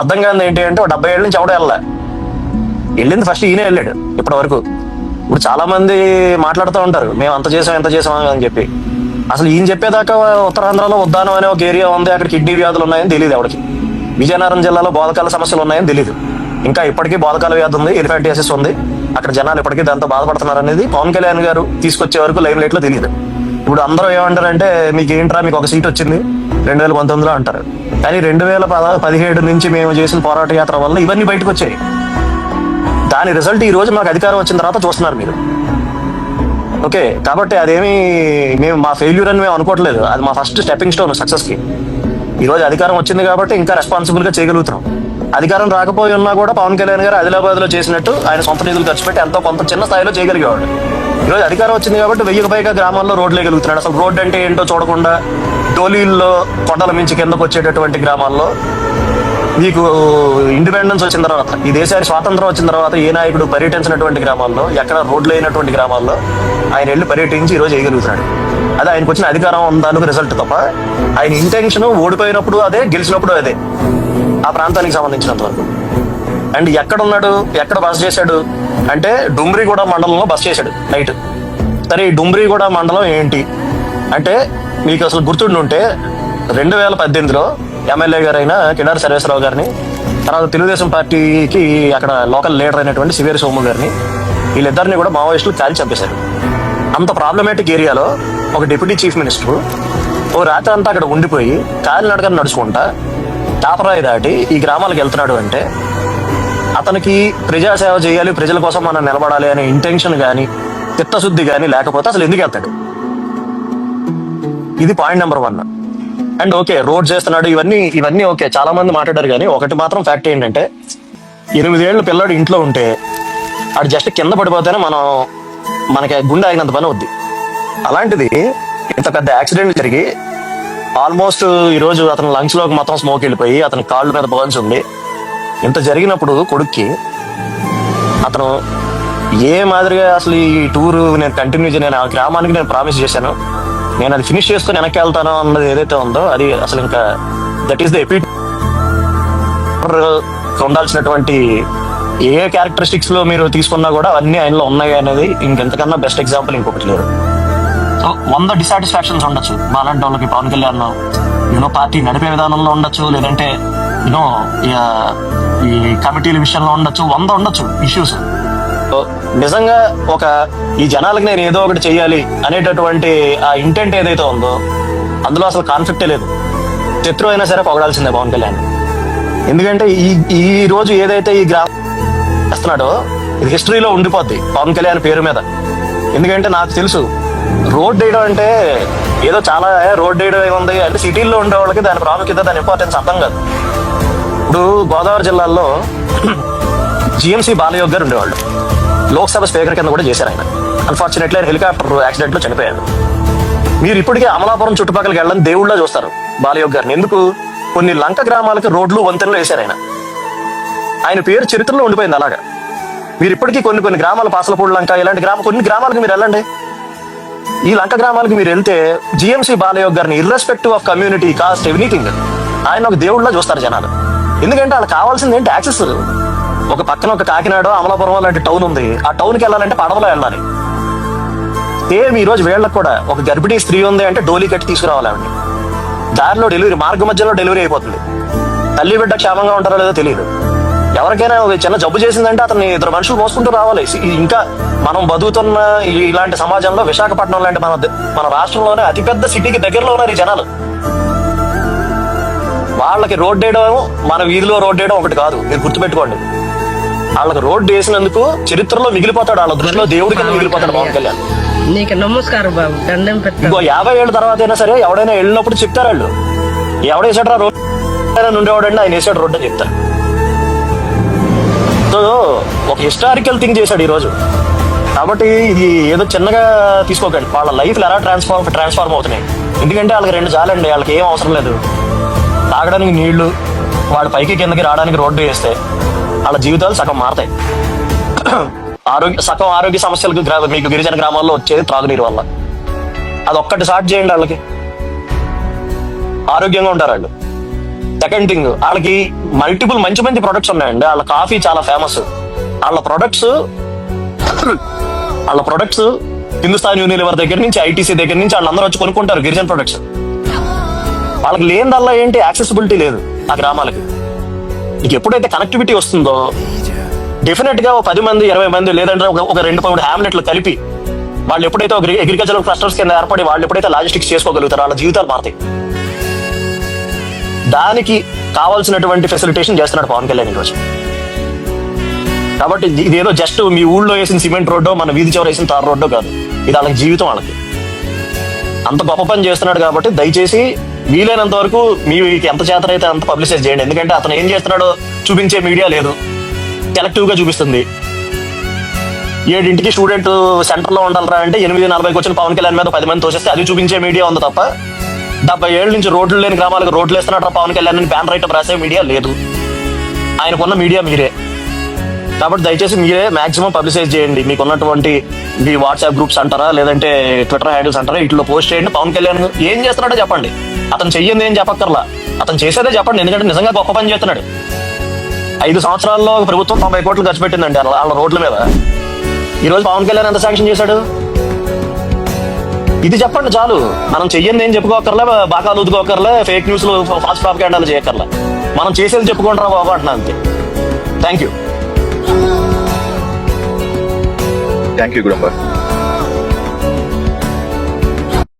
అర్థం కాదు ఏంటి అంటే 70 ఏళ్ళ నుంచి ఎవడో వెళ్ళింది ఫస్ట్ ఈయనే వెళ్ళాడు ఇప్పటి వరకు. ఇప్పుడు చాలా మంది మాట్లాడుతూ ఉంటారు మేము అంత చేసాం ఎంత చేసాం అని చెప్పి. అసలు ఈయన చెప్పేదాకా ఉత్తరాంధ్రలో ఉద్దానం అనే ఒక ఏరియా ఉంది, అక్కడ కిడ్నీ వ్యాధులు ఉన్నాయని తెలియదు ఎవరికి. విజయనగరం జిల్లాలో బోధకాల సమస్యలు ఉన్నాయని తెలియదు. ఇంకా ఇప్పటికీ బోధకాల వ్యాధి ఉంది, ఎలిఫెంటియాసిస్ ఉంది, అక్కడ జనాలు ఇప్పటికీ దాంతో బాధపడుతున్నారు అనేది పవన్ కళ్యాణ్ గారు తీసుకొచ్చే వరకు లైమ్ లైట్ లో తెలియదు. ఇప్పుడు అందరూ ఏమంటారంటే మీకు ఏంట్రా మీకు ఒక సీట్ వచ్చింది 2019లో అంటారు. కానీ 2017 నుంచి మేము చేసిన పోరాట యాత్ర వల్ల ఇవన్నీ బయటకు వచ్చాయి. దాని రిజల్ట్ ఈ రోజు మాకు అధికారం వచ్చిన తర్వాత చూస్తున్నారు మీరు. ఓకే, కాబట్టి అదేమి మేము మా ఫెయిల్యూర్ అని మేము అనుకోవట్లేదు. అది మా ఫస్ట్ స్టెప్పింగ్ స్టోన్ సక్సెస్ కి. ఈ రోజు అధికారం వచ్చింది కాబట్టి ఇంకా రెస్పాన్సిబుల్ గా చేయగలుగుతున్నాం. అధికారం రాకపోయి ఉన్నా కూడా పవన్ కళ్యాణ్ గారు ఆదిలాబాద్ లో చేసినట్టు ఆయన సొంత నిధులు ఖర్చు పెట్టి ఎంతో కొంత చిన్న స్థాయిలో చేయగలిగేవాడు. ఈ రోజు అధికారం వచ్చింది కాబట్టి 1000కి పైగా గ్రామాల్లో రోడ్లు వేయగలుగుతున్నాడు. అసలు రోడ్డు అంటే ఏంటో చూడకుండా డోలీల్లో కొండల మించి కిందకు వచ్చేటటువంటి గ్రామాల్లో మీకు ఇండిపెండెన్స్ వచ్చిన తర్వాత, ఈ దేశానికి స్వాతంత్రం వచ్చిన తర్వాత ఏ నాయకుడు పర్యటించినటువంటి గ్రామాల్లో, ఎక్కడ రోడ్లు అయినటువంటి గ్రామాల్లో ఆయన వెళ్ళి పర్యటించి ఈ రోజు వేయగలుగుతున్నాడు. అది ఆయనకు వచ్చిన అధికారం దానికి రిజల్ట్ తప్ప ఆయన ఇంటెన్షన్ ఓడిపోయినప్పుడు అదే, గెలిచినప్పుడు అదే ఆ ప్రాంతానికి సంబంధించినంత వరకు. అండ్ ఎక్కడ ఉన్నాడు, ఎక్కడ బస చేశాడు అంటే డుమ్రిగూడ మండలంలో బస చేశాడు నైట్. సరే ఈ డుమ్రిగూడ మండలం ఏంటి అంటే మీకు అసలు గుర్తుండుంటే 2018లో ఎమ్మెల్యే గారైన కిడారి సర్వేశ్వరరావు గారిని, తర్వాత తెలుగుదేశం పార్టీకి అక్కడ లోకల్ లీడర్ అయినటువంటి సివేరి సోము గారిని, వీళ్ళిద్దరిని కూడా మావోయిస్టులు కాల్చి చంపేశారు. అంత ప్రాబ్లమేటిక్ ఏరియాలో ఒక డిప్యూటీ చీఫ్ మినిస్టర్ ఓ రాత్రి అంతా అక్కడ ఉండిపోయి కాలినడకని నడుచుకుంటా టాపరాయి దాటి ఈ గ్రామాలకు వెళ్తున్నాడు అంటే అతనికి ప్రజాసేవ చేయాలి, ప్రజల కోసం మనం నిలబడాలి అనే ఇంటెన్షన్ కానీ చిత్తశుద్ధి కానీ లేకపోతే అసలు ఎందుకు వెళ్తాడు? ఇది point number 1. And okay, road చేస్తున్నాడు, ఇవన్నీ ఓకే, చాలా మంది మాట్లాడారు. కానీ ఒకటి మాత్రం ఫ్యాక్ట్ ఏంటంటే 8 ఏళ్ళ పిల్లాడు ఇంట్లో ఉంటే ఆడు జస్ట్ కింద పడిపోతేనే మనకి గుండె ఆగినంత పని వద్ది. అలాంటిది ఇంత పెద్ద యాక్సిడెంట్ జరిగి ఆల్మోస్ట్ ఈరోజు అతని లంగ్స్ లోకి మొత్తం స్మోక్ వెళ్ళిపోయి అతని కాళ్ళు మీద బర్న్స్ ఉంది. ఇంత జరిగినప్పుడు కొడుక్కి అతను ఏ మాదిరిగా అసలు ఈ టూర్ నేను కంటిన్యూ నేను ఆ గ్రామానికి నేను ప్రామిస్ చేశాను, నేను అది ఫినిష్ చేసుకుని వెనక్కి వెళ్తాను అన్నది ఏదైతే ఉందో అది అసలు ఇంకా దట్ ఈస్ ద ఎపిట్. ఉండాల్సినటువంటి ఏ క్యారెక్టరిస్టిక్స్ లో మీరు తీసుకున్నా కూడా అవన్నీ ఆయనలో ఉన్నాయి అనేది ఇంకెంతకన్నా బెస్ట్ ఎగ్జాంపుల్ ఇంకొకటి లేదు. సో 100 డిసాటిస్ఫాక్షన్స్ ఉండొచ్చు మాలాంటి వాళ్ళకి పవన్ కళ్యాణ్ పార్టీ నడిపే విధానంలో ఉండొచ్చు, లేదంటే ఈ కమిటీల విషయంలో ఉండొచ్చు, 100 ఉండొచ్చు ఇష్యూస్. నిజంగా ఈ జనాలకు నేను ఏదో ఒకటి చెయ్యాలి అనేటటువంటి ఆ ఇంటెంట్ ఏదైతే ఉందో అందులో అసలు కాన్ఫ్లిక్టే లేదు. శత్రువు అయినా సరే పొగడాల్సిందే పవన్ కళ్యాణ్. ఎందుకంటే ఈ రోజు ఏదైతే ఈ గ్రామం చేస్తున్నాడో ఇది హిస్టరీలో ఉండిపోద్ది పవన్ కళ్యాణ్ పేరు మీద. ఎందుకంటే నాకు తెలుసు రోడ్ వేయడం అంటే ఏదో చాలా రోడ్ వేయడం ఏముంది అంటే సిటీల్లో ఉండే వాళ్ళకి దాని ప్రాముఖ్యత, దాని ఇంపార్టెన్స్ అర్థం కాదు. ఇప్పుడు గోదావరి జిల్లాలో జిఎంసీ బాలయోగ్ గారు ఉండేవాళ్ళు, లోక్సభ స్పీకర్ కింద కూడా చేశారు ఆయన. అన్ఫార్చునేట్లీ ఆయన హెలికాప్టర్ యాక్సిడెంట్ లో చనిపోయారు. మీరు ఇప్పటికే అమలాపురం చుట్టుపక్కలకి వెళ్ళని దేవుళ్ళ చూస్తారు బాలయోగ్ గారిని. ఎందుకు? కొన్ని లంక గ్రామాలకి రోడ్లు వంతెనలు వేశారు ఆయన పేరు చరిత్రలో ఉండిపోయింది. అలాగా మీరు ఇప్పటికీ కొన్ని గ్రామాలు, పాసలపూడి లంక ఇలాంటి కొన్ని గ్రామాలకు మీరు వెళ్ళండి. ఈ లంక గ్రామాలకు మీరు వెళ్తే జిఎంసీ బాలయోగ్ గారిని irrespective of community, cost, everything ఆయన ఒక దేవుళ్ళ చూస్తారు జనాలు. ఎందుకంటే వాళ్ళకి కావాల్సింది ఏంటి? యాక్సెస్. ఒక పక్కన ఒక కాకినాడ, అమలాపురం లాంటి టౌన్ ఉంది, ఆ టౌన్కి వెళ్ళాలంటే పడవలో వెళ్ళాలి. సేమ్ ఈ రోజు వీళ్ళకి కూడా ఒక గర్భిణీ స్త్రీ ఉంది అంటే డోలీ కట్టి తీసుకురావాలి ఆవిడని. దారిలో డెలివరీ, మార్గ మధ్యలో డెలివరీ అయిపోతుంది. తల్లి బిడ్డ క్షేమంగా ఉంటారో లేదో తెలియదు. ఎవరికైనా చిన్న జబ్బు చేసిందంటే అతన్ని 2 మనుషులు మోసుకుంటూ రావాలి. ఇంకా మనం బతుకుతున్న ఇలాంటి సమాజంలో విశాఖపట్నం లాంటి మన రాష్ట్రంలోనే అతిపెద్ద సిటీకి దగ్గరలో ఉన్నారు ఈ జనాలు. వాళ్ళకి రోడ్ వేయడం, మన వీధిలో రోడ్ వేయడం ఒకటి కాదు, మీరు గుర్తుపెట్టుకోండి. వాళ్ళకి రోడ్డు వేసినందుకు చరిత్రలో మిగిలిపోతాడు, వాళ్ళ దృష్టిలో దేవుడి కింద మిగిలిపోతాడు పవన్ కళ్యాణ్. నీకు నమస్కారం బాబు, దండం పెట్టు. ఇంకో 50 ఏళ్ళ తర్వాత అయినా సరే ఎవడైనా వెళ్ళినప్పుడు చెప్తారు వాళ్ళు, ఎవడేసాడు రోడ్ ఉండేవాడండి ఆయన వేసాడు రోడ్డు అని చెప్తారు. సో ఒక హిస్టారికల్ థింగ్ చేశాడు ఈ రోజు. కాబట్టి ఇది ఏదో చిన్నగా తీసుకోకండి. వాళ్ళ లైఫ్లు ఎలా ట్రాన్స్ఫార్మ్ అవుతున్నాయి. ఎందుకంటే వాళ్ళకి 2 చాలండి, వాళ్ళకి ఏం అవసరం లేదు. తాగడానికి నీళ్లు, వాడు పైకి కిందకి రావడానికి రోడ్డు వేస్తే వాళ్ళ జీవితాలు సగం మారతాయి. సగం ఆరోగ్య సమస్యలకు మీకు గిరిజన గ్రామాల్లో వచ్చేది త్రాగునీరు వల్ల. అదొక్కటి సార్ట్ చేయండి, వాళ్ళకి ఆరోగ్యంగా ఉంటారు వాళ్ళు. సెకండ్ థింగ్, వాళ్ళకి మల్టిపుల్ మంచి మంచి ప్రొడక్ట్స్ ఉన్నాయండి. వాళ్ళ కాఫీ చాలా ఫేమస్. వాళ్ళ ప్రొడక్ట్స్ హిందుస్థాన్ యూనిలివర్ దగ్గర నుంచి, ఐటీసీ దగ్గర నుంచి వాళ్ళందరూ వచ్చి కొనుక్కుంటారు గిరిజన ప్రొడక్ట్స్. వాళ్ళకి లేనిదల్లా ఏంటి, యాక్సెసిబిలిటీ లేదు ఆ గ్రామాలకి. నీకు ఎప్పుడైతే కనెక్టివిటీ వస్తుందో డెఫినెట్ గా 10 మంది 20 మంది లేదంటే ఒక 2-3 హ్యామ్లెట్లు కలిపి వాళ్ళు ఎప్పుడైతే ఒక అగ్రికల్చరల్ క్లస్టర్స్ కింద ఏర్పడి వాళ్ళు ఎప్పుడైతే లాజిస్టిక్స్ చేసుకోగలుగుతారో వాళ్ళ జీవితాలు మారుతాయి. దానికి కావాల్సినటువంటి ఫెసిలిటేషన్ చేస్తున్నాడు పవన్ కళ్యాణ్ ఈరోజు. కాబట్టి ఇదేదో జస్ట్ మీ ఊళ్ళో వేసిన సిమెంట్ రోడ్డో మన వీధి చివర వేసిన తార్ రోడ్డో కాదు, ఇది వాళ్ళకి జీవితం. వాళ్ళకి అంత గొప్ప పని చేస్తున్నాడు. కాబట్టి దయచేసి వీలైనంత వరకు మీకు ఎంత చేతనైతే అంత పబ్లిసైజ్ చేయండి. ఎందుకంటే అతను ఏం చేస్తున్నాడో చూపించే మీడియా లేదు, సెలెక్టివ్ గా చూపిస్తుంది. 7 స్టూడెంట్ సెంటర్ లో ఉండాలరా అంటే 8:40 వచ్చిన పవన్ కళ్యాణ్ మీద 10 మంది తోసేస్తే అది చూపించే మీడియా ఉంది తప్ప 70 ఏళ్ళ నుంచి రోడ్లు లేని గ్రామాలకు రోడ్లు వేస్తున్నాడు పవన్ కళ్యాణ్ అని బ్యాన్ రైట్ రాసే మీడియా లేదు. ఆయనకున్న మీడియా మీరే. కాబట్టి దయచేసి మీరే మాక్సిమం పబ్లిసైజ్ చేయండి. మీకు ఉన్నటువంటి మీ వాట్సాప్ గ్రూప్స్ అంటారా, లేదంటే ట్విట్టర్ హ్యాండిల్స్ అంటారా, ఇట్లా పోస్ట్ చేయండి. పవన్ కళ్యాణ్ ఏం చేస్తున్నాడో చెప్పండి. అతను చెయ్యింది ఏం చెప్పక్కర్లా, అతను చేసేదే చెప్పండి. ఎందుకంటే నిజంగా గొప్ప పని చేస్తున్నాడు. 5 సంవత్సరాల్లో ప్రభుత్వం 90 కోట్లు ఖర్చు పెట్టిందండి వాళ్ళ రోడ్ల మీద. ఈ రోజు పవన్ కళ్యాణ్ ఎంత శాంక్షన్ చేశాడు, ఇది చెప్పండి చాలు. మనం చెయ్యండి ఏం చెప్పుకోకర్లే, బాకాలు ఊదుకోకర్లే, ఫేక్ న్యూస్ లో ఫాస్ట్ ప్రాపగాండాలు చేయక్కర్లే. మనం చేసేది చెప్పుకుంటారా బాబు అంటున్నా అంతే. Thank you గుడంబ.